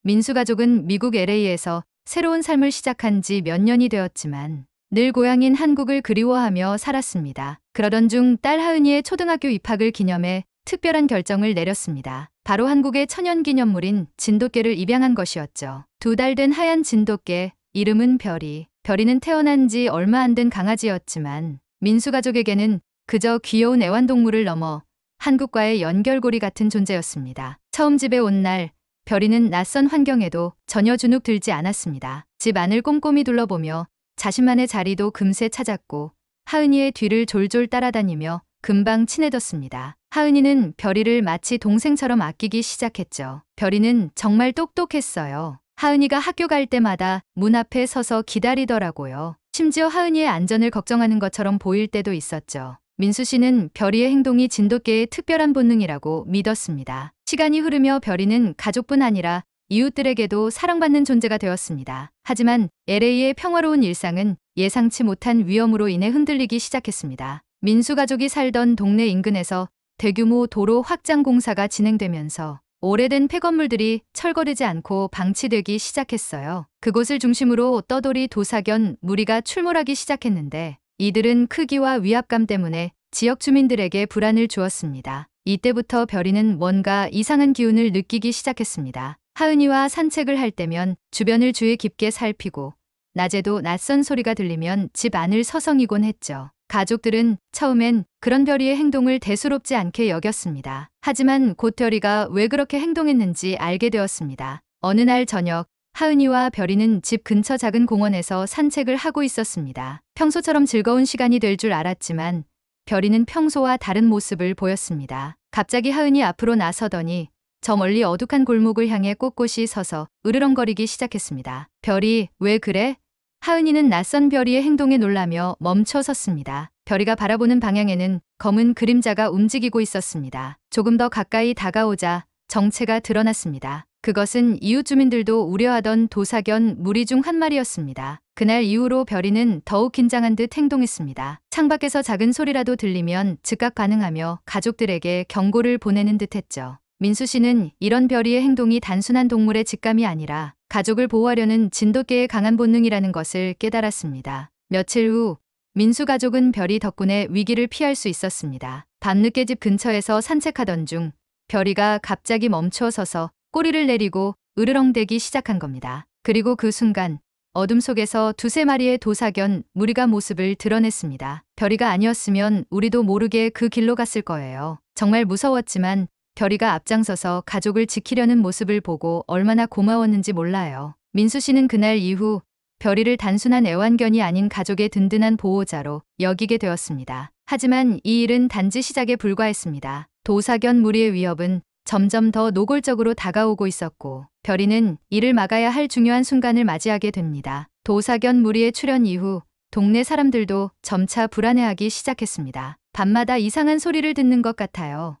민수 가족은 미국 LA에서 새로운 삶을 시작한 지 몇 년이 되었지만 늘 고향인 한국을 그리워하며 살았습니다. 그러던 중 딸 하은이의 초등학교 입학을 기념해 특별한 결정을 내렸습니다. 바로 한국의 천연기념물인 진돗개를 입양한 것이었죠. 2달 된 하얀 진돗개, 이름은 별이. 별이는 태어난 지 얼마 안 된 강아지였지만 민수 가족에게는 그저 귀여운 애완동물을 넘어 한국과의 연결고리 같은 존재였습니다. 처음 집에 온 날, 별이는 낯선 환경에도 전혀 주눅 들지 않았습니다. 집 안을 꼼꼼히 둘러보며 자신만의 자리도 금세 찾았고 하은이의 뒤를 졸졸 따라다니며 금방 친해졌습니다. 하은이는 별이를 마치 동생처럼 아끼기 시작했죠. 별이는 정말 똑똑했어요. 하은이가 학교 갈 때마다 문 앞에 서서 기다리더라고요. 심지어 하은이의 안전을 걱정하는 것처럼 보일 때도 있었죠. 민수 씨는 별이의 행동이 진돗개의 특별한 본능이라고 믿었습니다. 시간이 흐르며 별이는 가족뿐 아니라 이웃들에게도 사랑받는 존재가 되었습니다. 하지만 LA의 평화로운 일상은 예상치 못한 위험으로 인해 흔들리기 시작했습니다. 민수 가족이 살던 동네 인근에서 대규모 도로 확장 공사가 진행되면서 오래된 폐건물들이 철거되지 않고 방치되기 시작했어요. 그곳을 중심으로 떠돌이 도사견 무리가 출몰하기 시작했는데 이들은 크기와 위압감 때문에 지역 주민들에게 불안을 주었습니다. 이때부터 별이는 뭔가 이상한 기운을 느끼기 시작했습니다. 하은이와 산책을 할 때면 주변을 주의 깊게 살피고 낮에도 낯선 소리가 들리면 집 안을 서성이곤 했죠. 가족들은 처음엔 그런 별이의 행동을 대수롭지 않게 여겼습니다. 하지만 곧 별이가 왜 그렇게 행동했는지 알게 되었습니다. 어느 날 저녁, 하은이와 별이는 집 근처 작은 공원에서 산책을 하고 있었습니다. 평소처럼 즐거운 시간이 될 줄 알았지만 별이는 평소와 다른 모습을 보였습니다. 갑자기 하은이 앞으로 나서더니 저 멀리 어둑한 골목을 향해 꼿꼿이 서서 으르렁거리기 시작했습니다. 별이, 왜 그래? 하은이는 낯선 별이의 행동에 놀라며 멈춰 섰습니다. 별이가 바라보는 방향에는 검은 그림자가 움직이고 있었습니다. 조금 더 가까이 다가오자 정체가 드러났습니다. 그것은 이웃 주민들도 우려하던 도사견 무리 중 한 마리였습니다. 그날 이후로 별이는 더욱 긴장한 듯 행동했습니다. 창밖에서 작은 소리라도 들리면 즉각 반응하며 가족들에게 경고를 보내는 듯했죠. 민수 씨는 이런 별이의 행동이 단순한 동물의 직감이 아니라 가족을 보호하려는 진돗개의 강한 본능이라는 것을 깨달았습니다. 며칠 후 민수 가족은 별이 덕분에 위기를 피할 수 있었습니다. 밤늦게 집 근처에서 산책하던 중 별이가 갑자기 멈춰 서서 꼬리를 내리고 으르렁대기 시작한 겁니다. 그리고 그 순간 어둠 속에서 2~3마리의 도사견 무리가 모습을 드러냈습니다. 별이가 아니었으면 우리도 모르게 그 길로 갔을 거예요. 정말 무서웠지만 별이가 앞장서서 가족을 지키려는 모습을 보고 얼마나 고마웠는지 몰라요. 민수 씨는 그날 이후 별이를 단순한 애완견이 아닌 가족의 든든한 보호자로 여기게 되었습니다. 하지만 이 일은 단지 시작에 불과했습니다. 도사견 무리의 위협은 점점 더 노골적으로 다가오고 있었고 별이는 이를 막아야 할 중요한 순간을 맞이하게 됩니다. 도사견 무리의 출현 이후 동네 사람들도 점차 불안해하기 시작했습니다. 밤마다 이상한 소리를 듣는 것 같아요.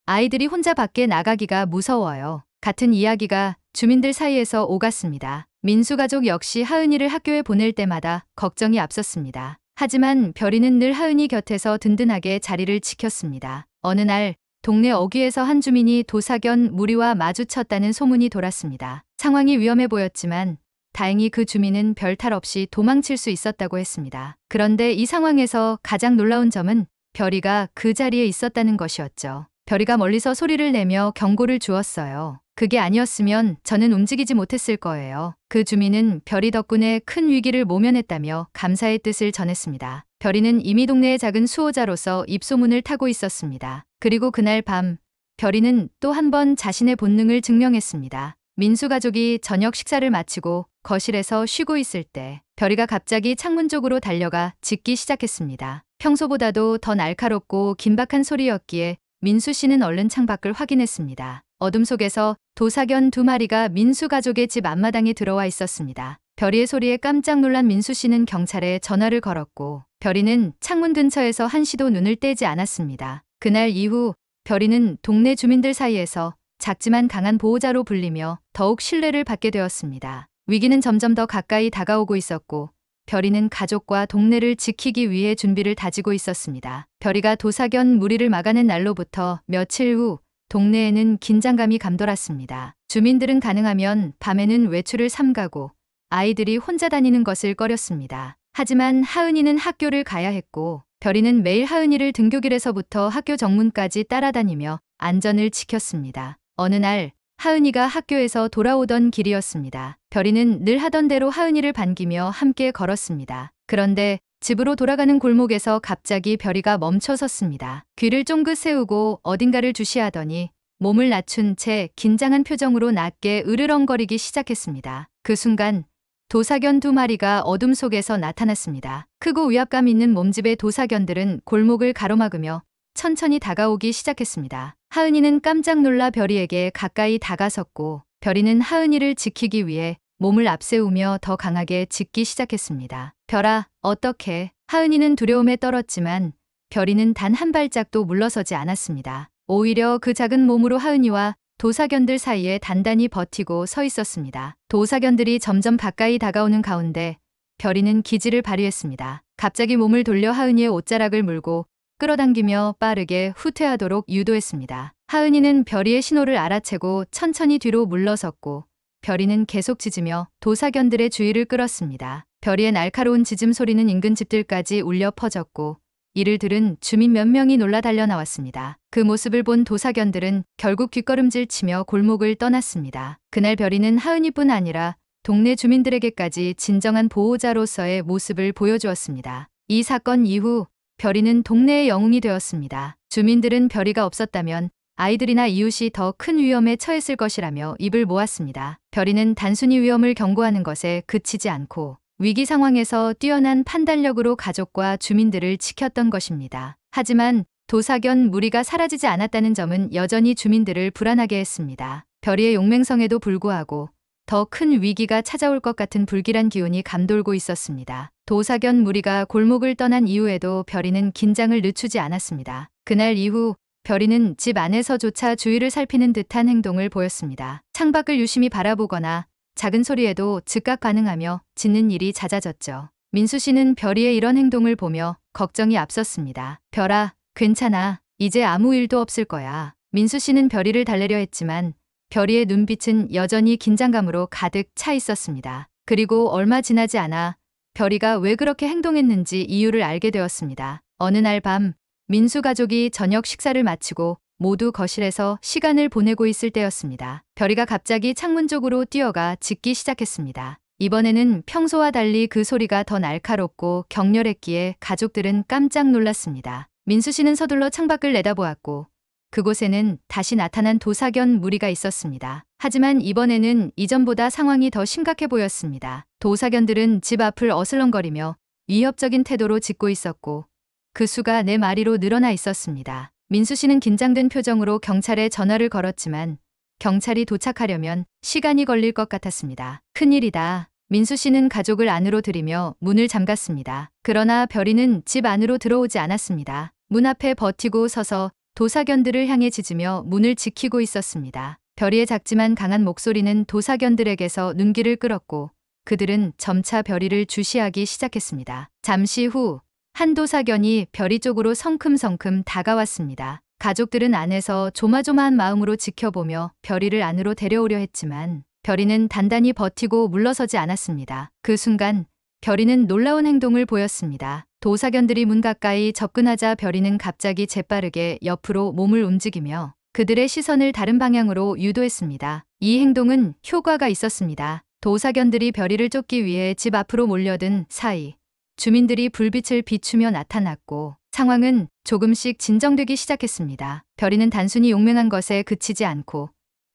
아이들이 혼자 밖에 나가기가 무서워요. 같은 이야기가 주민들 사이에서 오갔습니다. 민수 가족 역시 하은이를 학교에 보낼 때마다 걱정이 앞섰습니다. 하지만 별이는 늘 하은이 곁에서 든든하게 자리를 지켰습니다. 어느 날 동네 어귀에서 한 주민이 도사견 무리와 마주쳤다는 소문이 돌았습니다. 상황이 위험해 보였지만 다행히 그 주민은 별탈 없이 도망칠 수 있었다고 했습니다. 그런데 이 상황에서 가장 놀라운 점은 별이가 그 자리에 있었다는 것이었죠. 별이가 멀리서 소리를 내며 경고를 주었어요. 그게 아니었으면 저는 움직이지 못했을 거예요. 그 주민은 별이 덕분에 큰 위기를 모면했다며 감사의 뜻을 전했습니다. 별이는 이미 동네의 작은 수호자로서 입소문을 타고 있었습니다. 그리고 그날 밤 별이는 또 한 번 자신의 본능을 증명했습니다. 민수 가족이 저녁 식사를 마치고 거실에서 쉬고 있을 때 별이가 갑자기 창문 쪽으로 달려가 짖기 시작했습니다. 평소보다도 더 날카롭고 긴박한 소리였기에 민수 씨는 얼른 창밖을 확인했습니다. 어둠 속에서 도사견 2마리가 민수 가족의 집 앞마당에 들어와 있었습니다. 별이의 소리에 깜짝 놀란 민수 씨는 경찰에 전화를 걸었고 별이는 창문 근처에서 한시도 눈을 떼지 않았습니다. 그날 이후 별이는 동네 주민들 사이에서 작지만 강한 보호자로 불리며 더욱 신뢰를 받게 되었습니다. 위기는 점점 더 가까이 다가오고 있었고 별이는 가족과 동네를 지키기 위해 준비를 다지고 있었습니다. 별이가 도사견 무리를 막아낸 날로부터 며칠 후 동네에는 긴장감이 감돌았습니다. 주민들은 가능하면 밤에는 외출을 삼가고 아이들이 혼자 다니는 것을 꺼렸습니다. 하지만 하은이는 학교를 가야 했고 별이는 매일 하은이를 등교길에서부터 학교 정문까지 따라다니며 안전을 지켰습니다. 어느 날 하은이가 학교에서 돌아오던 길이었습니다. 별이는 늘 하던 대로 하은이를 반기며 함께 걸었습니다. 그런데 집으로 돌아가는 골목에서 갑자기 별이가 멈춰 섰습니다. 귀를 쫑긋 세우고 어딘가를 주시하더니 몸을 낮춘 채 긴장한 표정으로 낮게 으르렁거리기 시작했습니다. 그 순간 도사견 2마리가 어둠 속에서 나타났습니다. 크고 위압감 있는 몸집의 도사견들은 골목을 가로막으며 천천히 다가오기 시작했습니다. 하은이는 깜짝 놀라 별이에게 가까이 다가섰고 별이는 하은이를 지키기 위해 몸을 앞세우며 더 강하게 짖기 시작했습니다. 별아, 어떡해. 하은이는 두려움에 떨었지만 별이는 단 한 발짝도 물러서지 않았습니다. 오히려 그 작은 몸으로 하은이와 도사견들 사이에 단단히 버티고 서 있었습니다. 도사견들이 점점 가까이 다가오는 가운데 별이는 기지를 발휘했습니다. 갑자기 몸을 돌려 하은이의 옷자락을 물고 끌어당기며 빠르게 후퇴하도록 유도했습니다. 하은이는 별이의 신호를 알아채고 천천히 뒤로 물러섰고 별이는 계속 짖으며 도사견들의 주의를 끌었습니다. 별이의 날카로운 짖음 소리는 인근 집들까지 울려 퍼졌고 이를 들은 주민 몇 명이 놀라 달려나왔습니다. 그 모습을 본 도사견들은 결국 뒷걸음질 치며 골목을 떠났습니다. 그날 별이는 하은이뿐 아니라 동네 주민들에게까지 진정한 보호자로서의 모습을 보여주었습니다. 이 사건 이후 별이는 동네의 영웅이 되었습니다. 주민들은 별이가 없었다면 아이들이나 이웃이 더 큰 위험에 처했을 것이라며 입을 모았습니다. 별이는 단순히 위험을 경고하는 것에 그치지 않고 위기 상황에서 뛰어난 판단력으로 가족과 주민들을 지켰던 것입니다. 하지만 도사견 무리가 사라지지 않았다는 점은 여전히 주민들을 불안하게 했습니다. 별이의 용맹성에도 불구하고 더 큰 위기가 찾아올 것 같은 불길한 기운이 감돌고 있었습니다. 도사견 무리가 골목을 떠난 이후에도 별이는 긴장을 늦추지 않았습니다. 그날 이후 별이는 집 안에서조차 주위를 살피는 듯한 행동을 보였습니다. 창밖을 유심히 바라보거나 작은 소리에도 즉각 반응하며 짖는 일이 잦아졌죠. 민수 씨는 별이의 이런 행동을 보며 걱정이 앞섰습니다. 별아, 괜찮아. 이제 아무 일도 없을 거야. 민수 씨는 별이를 달래려 했지만 별이의 눈빛은 여전히 긴장감으로 가득 차 있었습니다. 그리고 얼마 지나지 않아 별이가 왜 그렇게 행동했는지 이유를 알게 되었습니다. 어느 날 밤 민수 가족이 저녁 식사를 마치고 모두 거실에서 시간을 보내고 있을 때였습니다. 별이가 갑자기 창문 쪽으로 뛰어가 짖기 시작했습니다. 이번에는 평소와 달리 그 소리가 더 날카롭고 격렬했기에 가족들은 깜짝 놀랐습니다. 민수 씨는 서둘러 창밖을 내다보았고 그곳에는 다시 나타난 도사견 무리가 있었습니다. 하지만 이번에는 이전보다 상황이 더 심각해 보였습니다. 도사견들은 집 앞을 어슬렁거리며 위협적인 태도로 짖고 있었고 그 수가 4마리로 늘어나 있었습니다. 민수 씨는 긴장된 표정으로 경찰에 전화를 걸었지만 경찰이 도착하려면 시간이 걸릴 것 같았습니다. 큰일이다. 민수 씨는 가족을 안으로 들이며 문을 잠갔습니다. 그러나 별이는 집 안으로 들어오지 않았습니다. 문 앞에 버티고 서서 도사견들을 향해 짖으며 문을 지키고 있었습니다. 별이의 작지만 강한 목소리는 도사견들에게서 눈길을 끌었고 그들은 점차 별이를 주시하기 시작했습니다. 잠시 후 한 도사견이 별이 쪽으로 성큼성큼 다가왔습니다. 가족들은 안에서 조마조마한 마음으로 지켜보며 별이를 안으로 데려오려 했지만 별이는 단단히 버티고 물러서지 않았습니다. 그 순간 별이는 놀라운 행동을 보였습니다. 도사견들이 문 가까이 접근하자 별이는 갑자기 재빠르게 옆으로 몸을 움직이며 그들의 시선을 다른 방향으로 유도했습니다. 이 행동은 효과가 있었습니다. 도사견들이 별이를 쫓기 위해 집 앞으로 몰려든 사이 주민들이 불빛을 비추며 나타났고 상황은 조금씩 진정되기 시작했습니다. 별이는 단순히 용맹한 것에 그치지 않고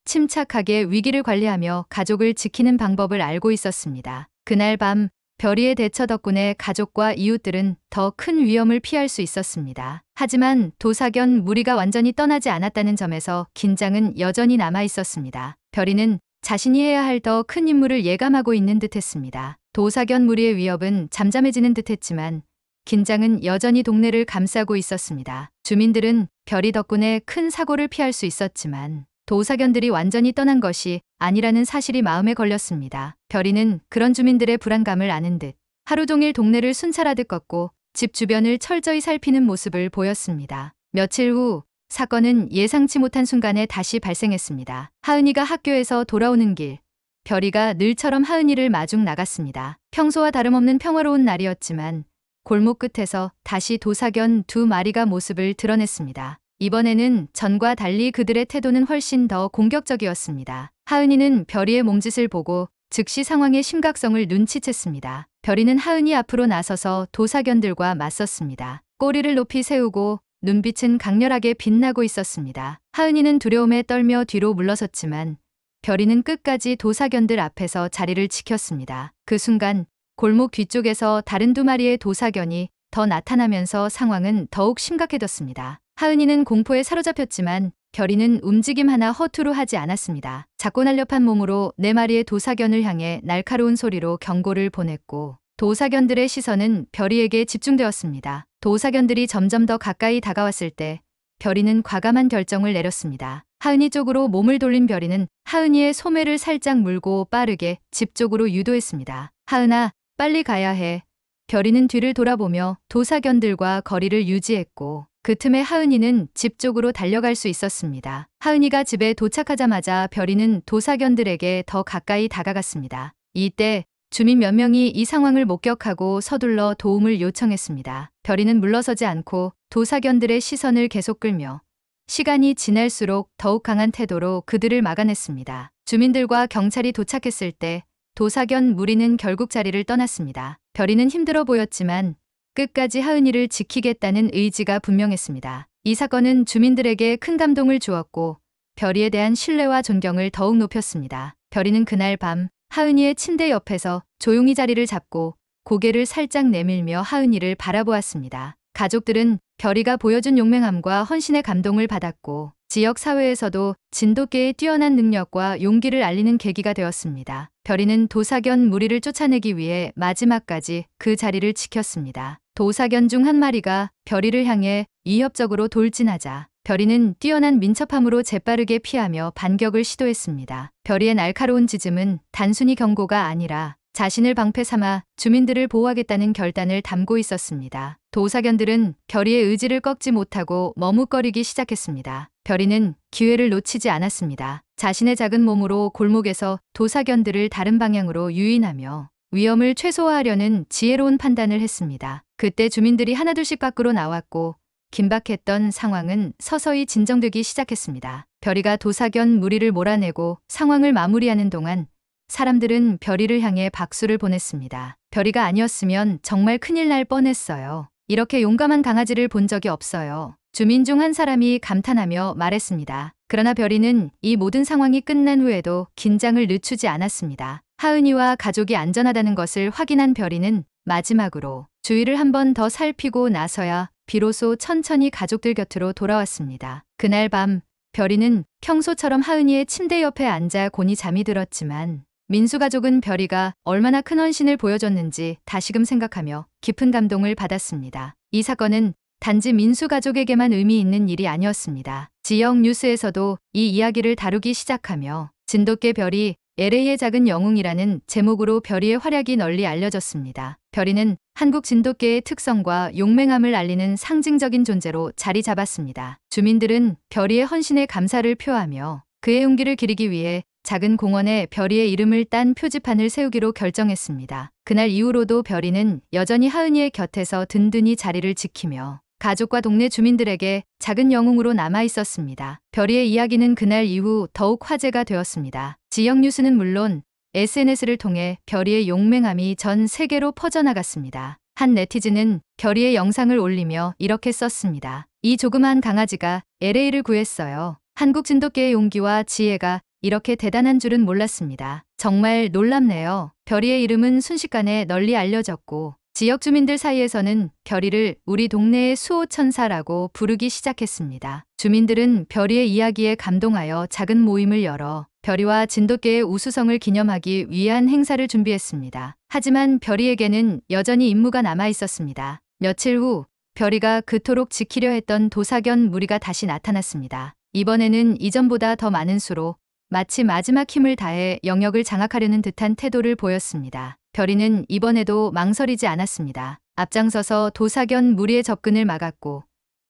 침착하게 위기를 관리하며 가족을 지키는 방법을 알고 있었습니다. 그날 밤 별이의 대처 덕분에 가족과 이웃들은 더 큰 위험을 피할 수 있었습니다. 하지만 도사견 무리가 완전히 떠나지 않았다는 점에서 긴장은 여전히 남아 있었습니다. 별이는 자신이 해야 할 더 큰 임무를 예감하고 있는 듯했습니다. 도사견 무리의 위협은 잠잠해지는 듯했지만 긴장은 여전히 동네를 감싸고 있었습니다. 주민들은 별이 덕분에 큰 사고를 피할 수 있었지만 도사견들이 완전히 떠난 것이 아니라는 사실이 마음에 걸렸습니다. 별이는 그런 주민들의 불안감을 아는 듯 하루 종일 동네를 순찰하듯 걷고 집 주변을 철저히 살피는 모습을 보였습니다. 며칠 후 사건은 예상치 못한 순간에 다시 발생했습니다. 하은이가 학교에서 돌아오는 길, 별이가 늘처럼 하은이를 마중 나갔습니다. 평소와 다름없는 평화로운 날이었지만 골목 끝에서 다시 도사견 두 마리가 모습을 드러냈습니다. 이번에는 전과 달리 그들의 태도는 훨씬 더 공격적이었습니다. 하은이는 별이의 몸짓을 보고 즉시 상황의 심각성을 눈치챘습니다. 별이는 하은이 앞으로 나서서 도사견들과 맞섰습니다. 꼬리를 높이 세우고 눈빛은 강렬하게 빛나고 있었습니다. 하은이는 두려움에 떨며 뒤로 물러섰지만 별이는 끝까지 도사견들 앞에서 자리를 지켰습니다. 그 순간 골목 뒤쪽에서 다른 두 마리의 도사견이 더 나타나면서 상황은 더욱 심각해졌습니다. 하은이는 공포에 사로잡혔지만 별이는 움직임 하나 허투루 하지 않았습니다. 작고 날렵한 몸으로 네 마리의 도사견을 향해 날카로운 소리로 경고를 보냈고 도사견들의 시선은 별이에게 집중되었습니다. 도사견들이 점점 더 가까이 다가왔을 때 별이는 과감한 결정을 내렸습니다. 하은이 쪽으로 몸을 돌린 별이는 하은이의 소매를 살짝 물고 빠르게 집 쪽으로 유도했습니다. 하은아, 빨리 가야 해. 별이는 뒤를 돌아보며 도사견들과 거리를 유지했고 그 틈에 하은이는 집 쪽으로 달려갈 수 있었습니다. 하은이가 집에 도착하자마자 별이는 도사견들에게 더 가까이 다가갔습니다. 이때 주민 몇 명이 이 상황을 목격하고 서둘러 도움을 요청했습니다. 별이는 물러서지 않고 도사견들의 시선을 계속 끌며 시간이 지날수록 더욱 강한 태도로 그들을 막아냈습니다. 주민들과 경찰이 도착했을 때 도사견 무리는 결국 자리를 떠났습니다. 별이는 힘들어 보였지만 끝까지 하은이를 지키겠다는 의지가 분명했습니다. 이 사건은 주민들에게 큰 감동을 주었고 별이에 대한 신뢰와 존경을 더욱 높였습니다. 별이는 그날 밤 하은이의 침대 옆에서 조용히 자리를 잡고 고개를 살짝 내밀며 하은이를 바라보았습니다. 가족들은 별이가 보여준 용맹함과 헌신의 감동을 받았고 지역 사회에서도 진돗개의 뛰어난 능력과 용기를 알리는 계기가 되었습니다. 별이는 도사견 무리를 쫓아내기 위해 마지막까지 그 자리를 지켰습니다. 도사견 중 한 마리가 별이를 향해 위협적으로 돌진하자 별이는 뛰어난 민첩함으로 재빠르게 피하며 반격을 시도했습니다. 별이의 날카로운 짖음은 단순히 경고가 아니라 자신을 방패 삼아 주민들을 보호하겠다는 결단을 담고 있었습니다. 도사견들은 별이의 의지를 꺾지 못하고 머뭇거리기 시작했습니다. 별이는 기회를 놓치지 않았습니다. 자신의 작은 몸으로 골목에서 도사견들을 다른 방향으로 유인하며 위험을 최소화하려는 지혜로운 판단을 했습니다. 그때 주민들이 하나둘씩 밖으로 나왔고 긴박했던 상황은 서서히 진정되기 시작했습니다. 별이가 도사견 무리를 몰아내고 상황을 마무리하는 동안 사람들은 별이를 향해 박수를 보냈습니다. 별이가 아니었으면 정말 큰일 날 뻔했어요. 이렇게 용감한 강아지를 본 적이 없어요. 주민 중 한 사람이 감탄하며 말했습니다. 그러나 별이는 이 모든 상황이 끝난 후에도 긴장을 늦추지 않았습니다. 하은이와 가족이 안전하다는 것을 확인한 별이는 마지막으로 주위를 한 번 더 살피고 나서야 비로소 천천히 가족들 곁으로 돌아왔습니다. 그날 밤 별이는 평소처럼 하은이의 침대 옆에 앉아 곤히 잠이 들었지만 민수 가족은 별이가 얼마나 큰 헌신을 보여줬는지 다시금 생각하며 깊은 감동을 받았습니다. 이 사건은 단지 민수 가족에게만 의미 있는 일이 아니었습니다. 지역 뉴스에서도 이 이야기를 다루기 시작하며 진돗개 별이 LA의 작은 영웅이라는 제목으로 별이의 활약이 널리 알려졌습니다. 별이는 한국 진돗개의 특성과 용맹함을 알리는 상징적인 존재로 자리 잡았습니다. 주민들은 별이의 헌신에 감사를 표하며 그의 용기를 기리기 위해 작은 공원에 별이의 이름을 딴 표지판을 세우기로 결정했습니다. 그날 이후로도 별이는 여전히 하은이의 곁에서 든든히 자리를 지키며 가족과 동네 주민들에게 작은 영웅으로 남아 있었습니다. 별이의 이야기는 그날 이후 더욱 화제가 되었습니다. 지역 뉴스는 물론 SNS를 통해 별이의 용맹함이 전 세계로 퍼져나갔습니다. 한 네티즌은 별이의 영상을 올리며 이렇게 썼습니다. 이 조그마한 강아지가 LA를 구했어요. 한국 진돗개의 용기와 지혜가 이렇게 대단한 줄은 몰랐습니다. 정말 놀랍네요. 별이의 이름은 순식간에 널리 알려졌고 지역 주민들 사이에서는 별이를 우리 동네의 수호천사라고 부르기 시작했습니다. 주민들은 별이의 이야기에 감동하여 작은 모임을 열어 별이와 진돗개의 우수성을 기념하기 위한 행사를 준비했습니다. 하지만 별이에게는 여전히 임무가 남아 있었습니다. 며칠 후 별이가 그토록 지키려 했던 도사견 무리가 다시 나타났습니다. 이번에는 이전보다 더 많은 수로 마치 마지막 힘을 다해 영역을 장악하려는 듯한 태도를 보였습니다. 별이는 이번에도 망설이지 않았습니다. 앞장서서 도사견 무리의 접근을 막았고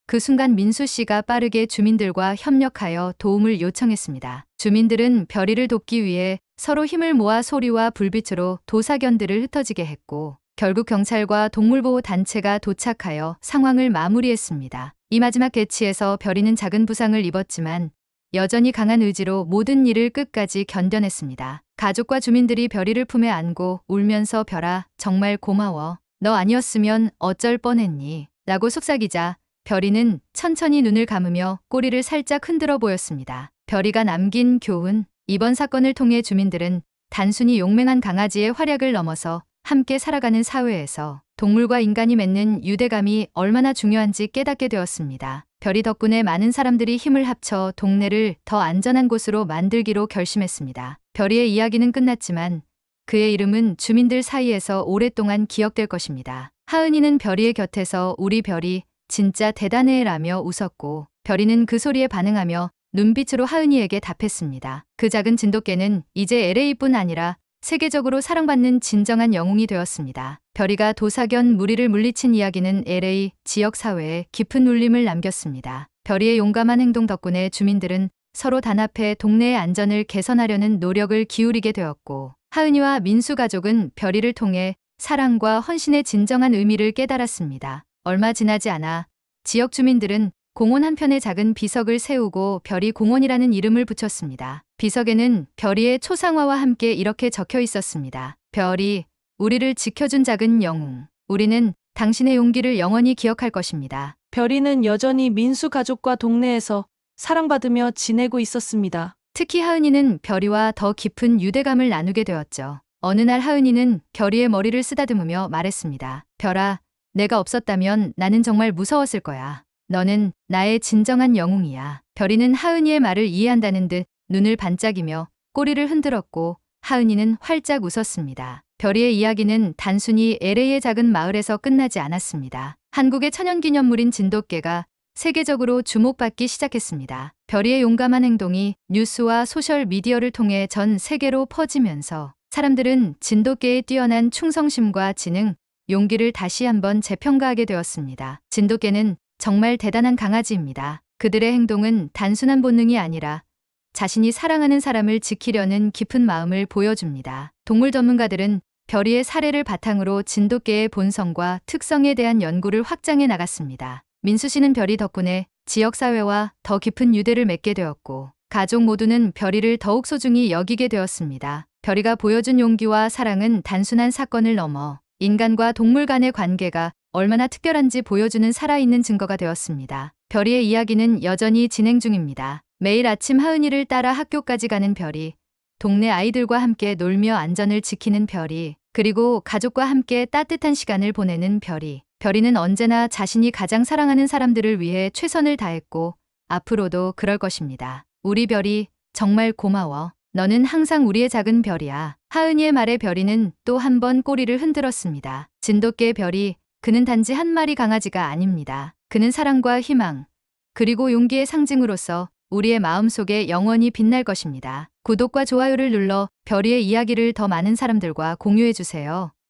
그 순간 민수 씨가 빠르게 주민들과 협력하여 도움을 요청했습니다. 주민들은 별이를 돕기 위해 서로 힘을 모아 소리와 불빛으로 도사견들을 흩어지게 했고 결국 경찰과 동물보호 단체가 도착하여 상황을 마무리했습니다. 이 마지막 개치에서 별이는 작은 부상을 입었지만 여전히 강한 의지로 모든 일을 끝까지 견뎌냈습니다. 가족과 주민들이 별이를 품에 안고 울면서 별아 정말 고마워. 너 아니었으면 어쩔 뻔했니? 라고 속삭이자 별이는 천천히 눈을 감으며 꼬리를 살짝 흔들어 보였습니다. 별이가 남긴 교훈. 이번 사건을 통해 주민들은 단순히 용맹한 강아지의 활약을 넘어서 함께 살아가는 사회에서 동물과 인간이 맺는 유대감이 얼마나 중요한지 깨닫게 되었습니다. 별이 덕분에 많은 사람들이 힘을 합쳐 동네를 더 안전한 곳으로 만들기로 결심했습니다. 별이의 이야기는 끝났지만 그의 이름은 주민들 사이에서 오랫동안 기억될 것입니다. 하은이는 별이의 곁에서 우리 별이 진짜 대단해 라며 웃었고 별이는 그 소리에 반응하며 눈빛으로 하은이에게 답했습니다. 그 작은 진돗개는 이제 LA뿐 아니라 세계적으로 사랑받는 진정한 영웅이 되었습니다. 별이가 도사견 무리를 물리친 이야기는 LA 지역 사회에 깊은 울림을 남겼습니다. 별이의 용감한 행동 덕분에 주민들은 서로 단합해 동네의 안전을 개선하려는 노력을 기울이게 되었고 하은이와 민수 가족은 별이를 통해 사랑과 헌신의 진정한 의미를 깨달았습니다. 얼마 지나지 않아 지역 주민들은 공원 한편에 작은 비석을 세우고 별이 공원이라는 이름을 붙였습니다. 비석에는 별이의 초상화와 함께 이렇게 적혀 있었습니다. 별이 우리를 지켜준 작은 영웅. 우리는 당신의 용기를 영원히 기억할 것입니다. 별이는 여전히 민수 가족과 동네에서 사랑받으며 지내고 있었습니다. 특히 하은이는 별이와 더 깊은 유대감을 나누게 되었죠. 어느 날 하은이는 별이의 머리를 쓰다듬으며 말했습니다. 별아, 내가 없었다면 나는 정말 무서웠을 거야. 너는 나의 진정한 영웅이야. 별이는 하은이의 말을 이해한다는 듯 눈을 반짝이며 꼬리를 흔들었고 하은이는 활짝 웃었습니다. 별이의 이야기는 단순히 LA의 작은 마을에서 끝나지 않았습니다. 한국의 천연기념물인 진돗개가 세계적으로 주목받기 시작했습니다. 별이의 용감한 행동이 뉴스와 소셜미디어를 통해 전 세계로 퍼지면서 사람들은 진돗개의 뛰어난 충성심과 지능, 용기를 다시 한번 재평가하게 되었습니다. 진돗개는 정말 대단한 강아지입니다. 그들의 행동은 단순한 본능이 아니라 자신이 사랑하는 사람을 지키려는 깊은 마음을 보여줍니다. 동물 전문가들은 별이의 사례를 바탕으로 진돗개의 본성과 특성에 대한 연구를 확장해 나갔습니다. 민수 씨는 별이 덕분에 지역사회와 더 깊은 유대를 맺게 되었고 가족 모두는 별이를 더욱 소중히 여기게 되었습니다. 별이가 보여준 용기와 사랑은 단순한 사건을 넘어 인간과 동물 간의 관계가 얼마나 특별한지 보여주는 살아있는 증거가 되었습니다. 별이의 이야기는 여전히 진행 중입니다. 매일 아침 하은이를 따라 학교까지 가는 별이, 동네 아이들과 함께 놀며 안전을 지키는 별이, 그리고 가족과 함께 따뜻한 시간을 보내는 별이. 별이는 언제나 자신이 가장 사랑하는 사람들을 위해 최선을 다했고 앞으로도 그럴 것입니다. 우리 별이 정말 고마워. 너는 항상 우리의 작은 별이야. 하은이의 말에 별이는 또 한 번 꼬리를 흔들었습니다. 진돗개 별이, 그는 단지 한 마리 강아지가 아닙니다. 그는 사랑과 희망, 그리고 용기의 상징으로서 우리의 마음속에 영원히 빛날 것입니다. 구독과 좋아요를 눌러 별이의 이야기를 더 많은 사람들과 공유해주세요.